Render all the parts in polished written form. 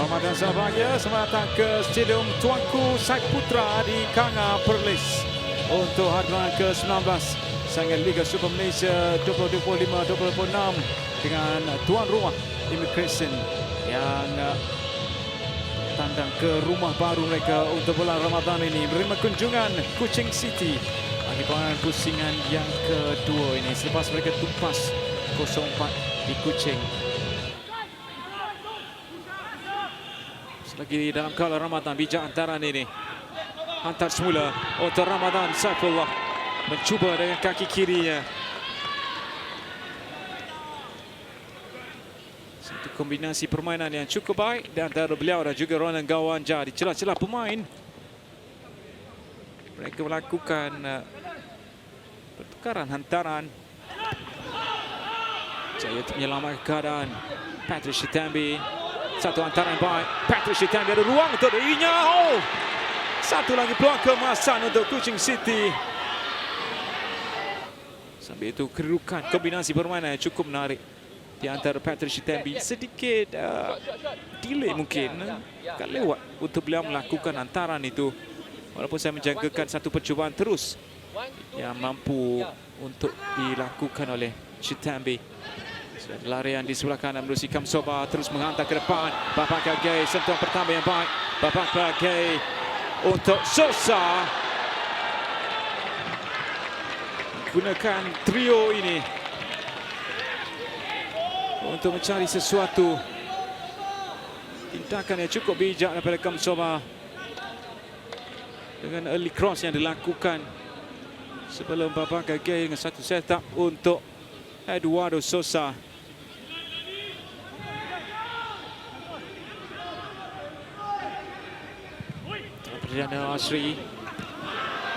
Selamat dan bahagia. Selamat datang ke Stadium Tuanku Saiputra di Kanga Perlis untuk hadapan ke-19 saingan Liga Super Malaysia 2025-2026 dengan tuan rumah Immigration yang tandang ke rumah baru mereka untuk bulan Ramadan ini, menerima kunjungan Kuching City bagi perlawanan pusingan yang kedua ini selepas mereka tumpas 0-4 di Kuching. Lagi dalam kala Ramadan, bijak hantaran ini. Hantar semula untuk Ramadan Saifullah. Mencuba dengan kaki kirinya. Satu kombinasi permainan yang cukup baik di antara beliau dan juga Ronan Gawanja di celah-celah pemain. Mereka melakukan pertukaran hantaran. Jaya untuk menyelamatkan keadaan. Patrick Shitambi. Satu hantaran baik. Patrick Shitambi ada ruang untuk dirinya. Oh! Satu lagi peluang kemasan untuk Kuching City. Sambil itu kedudukan kombinasi permainan yang cukup menarik di antara Patrick Shitambi. Sedikit delay mungkin akan lewat untuk beliau melakukan hantaran itu. Walaupun saya menjangkakan satu percubaan terus yang mampu untuk dilakukan oleh Shitambi. Larian di sebelah kanan menerusi Kamsoba, terus menghantar ke depan. Bapak Gay, sentuhan pertama yang baik. Bapak Gay untuk Sosa. Gunakan trio ini untuk mencari sesuatu. Tindakan yang cukup bijak daripada Kamsoba dengan early cross yang dilakukan sebelum Bapak Gay dengan satu setup untuk Eduardo Sosa. Perdana Asri.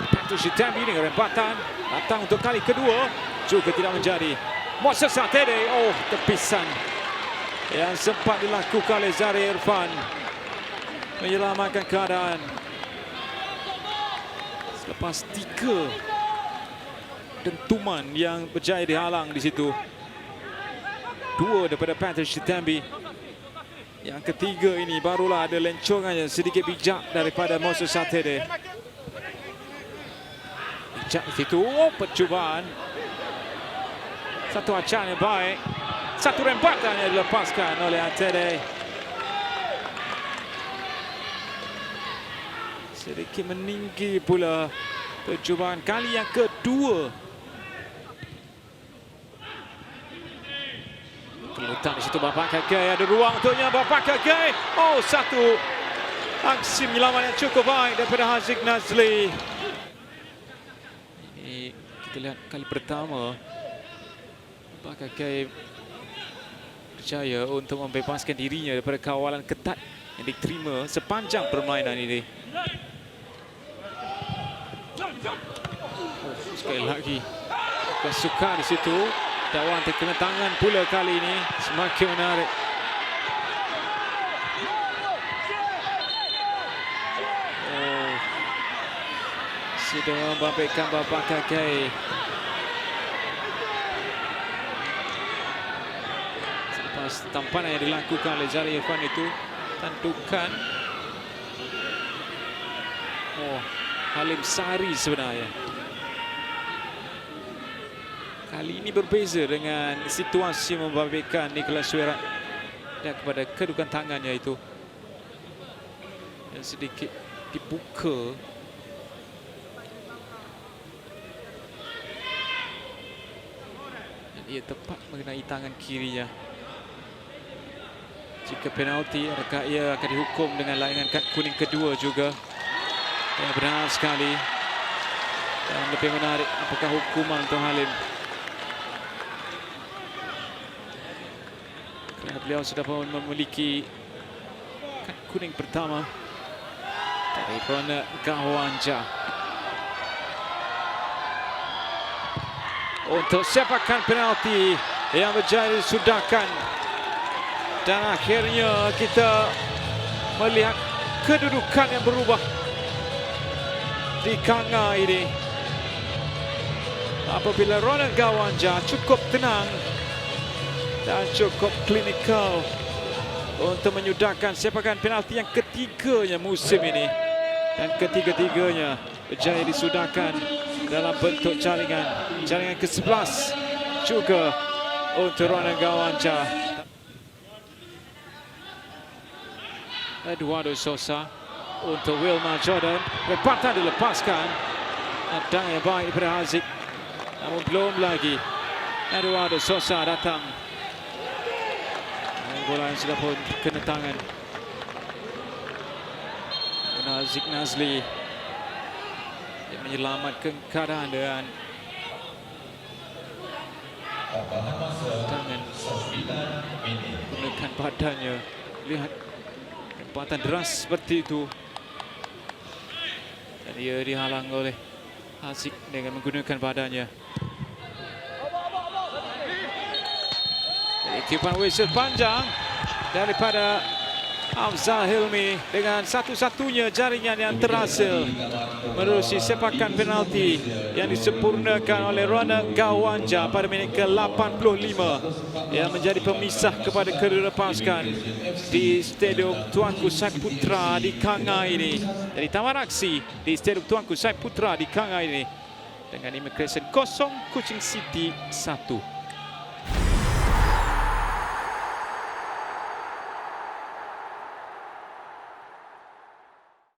Patrick Shitambi dengan rempatan. Datang untuk kali kedua. Juga tidak menjadi. Moses Satede. Oh, tepisan yang sempat dilakukan oleh Zahri Irfan. Menyelamatkan keadaan. Selepas 3 dentuman yang berjaya dihalang di situ. 2 daripada Patrick Shitambi. Yang ketiga ini barulah ada lencongan yang sedikit bijak daripada Moses Satede. Bijak di situ. Oh, percubaan. Satu acan yang baik. Satu rempatan yang dilepaskan oleh Satede. Sedikit meninggi pula percubaan kali yang kedua. Letak di situ Bapak Gay, ada ruang untuknya Bapak Gay. Oh, satu aksi menyelamat yang cukup baik daripada Haziq Nazli. Ini kita lihat kali pertama Bapak Gay berjaya untuk membebaskan dirinya daripada kawalan ketat yang diterima sepanjang permainan ini. Oh, sekali lagi kesukaan di situ. Dakwaan terkena tangan pula kali ini. Semakin menarik. Oh. Sudah membabitkan Bapak Gay. Selepas tampanan yang dilakukan oleh Zahri Irfan itu, tandukan Halim Sari sebenarnya. Kali ini berbeza dengan situasi membabitkan Nicholas Suerat dan kepada kedudukan tangannya itu yang sedikit dibuka. Dan ia tepat mengenai tangan kirinya. Jika penalti, adakah ia akan dihukum dengan layangan kad kuning kedua juga? Ya, benar sekali. Dan lebih menarik, apakah hukuman untuk Halim? Beliau sudah memiliki kad kuning pertama dari Ronan Gawanja. Untuk sepakan penalti yang berjaya disudahkan. Dan akhirnya kita melihat kedudukan yang berubah di Kanga ini. Apabila Ronan Gawanja cukup tenang dan cukup klinikal untuk menyudahkan sepakan penalti yang ketiganya musim ini. Dan ketiga-tiganya berjaya disudahkan dalam bentuk jaringan. Jaringan ke-11 juga untuk Ronald Gawanja. Eduardo Sosa untuk Wilmar Jordan. Lepatan dilepaskan. Dang yang baik daripada Haziq. Namun belum lagi. Eduardo Sosa datang. Bola yang sudah pun kena tangan. Haziq Nazli yang menyelamatkan keadaan dengan tangan, gunakan badannya. Lihat tempatan deras seperti itu. Dan ia dihalang oleh Haziq dengan menggunakan badannya. Jadi tiupan whistle panjang daripada Afzal Hilmi dengan satu-satunya jaringan yang terhasil menerusi sepakan penalti yang disempurnakan oleh Ronald Gawanja pada minit ke-85 yang menjadi pemisah kepada kedua pasukan di Stadium Tuanku Saiputra di Kangai ini. Dari tamat aksi di Stadium Tuanku Saiputra di Kangai ini dengan imigresen 0, Kuching City 1.